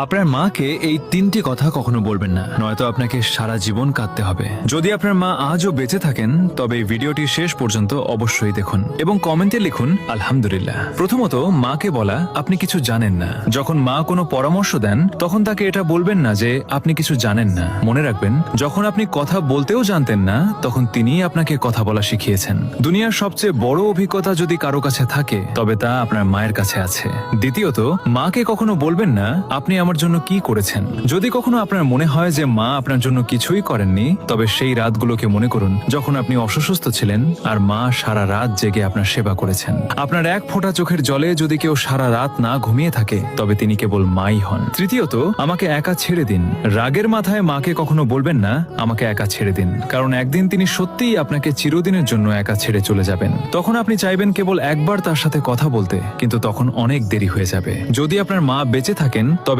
আপনার মাকে এই তিনটি কথা কখনো বলবেন না, নয়তো আপনাকে সারা জীবন কাঁদতে হবে। যদি আপনার মা আজও বেঁচে থাকেন তবে এই ভিডিওটি শেষ পর্যন্ত অবশ্যই দেখুন এবং কমেন্টে লিখুন আলহামদুলিল্লাহ। প্রথমত, মাকে বলা আপনি কিছু জানেন না। যখন মা কোনো পরামর্শ দেন তখন তাকে এটা বলবেন না যে আপনি কিছু জানেন না। মনে রাখবেন, যখন আপনি কথা বলতেও জানতেন না তখন তিনিই আপনাকে কথা বলা শিখিয়েছেন। দুনিয়ার সবচেয়ে বড় অভিজ্ঞতা যদি কারো কাছে থাকে তবে তা আপনার মায়ের কাছে আছে। দ্বিতীয়ত, মাকে কখনো বলবেন না আপনি আমার জন্য কি করেছেন। যদি কখনো আপনার মনে হয় যে মা আপনার জন্য কিছুই করেননি, তবে সেই রাতগুলোকে মনে করুন যখন আপনি অসুস্থ ছিলেন আর মা সারা রাত জেগে আপনার সেবা করেছেন। আপনার এক ফোঁটা চোখের জলে যদি কেউ সারা রাত না ঘুমিয়ে থাকে তবে তিনি কেবল মাই হন। তৃতীয়ত, আমাকে একা ছেড়ে দিন। রাগের মাথায় মাকে কখনো বলবেন না আমাকে একা ছেড়ে দিন, কারণ একদিন তিনি সত্যিই আপনাকে চিরদিনের জন্য একা ছেড়ে চলে যাবেন। তখন আপনি চাইবেন কেবল একবার তার সাথে কথা বলতে, কিন্তু তখন অনেক দেরি হয়ে যাবে। যদি আপনার মা বেঁচে থাকেন তবে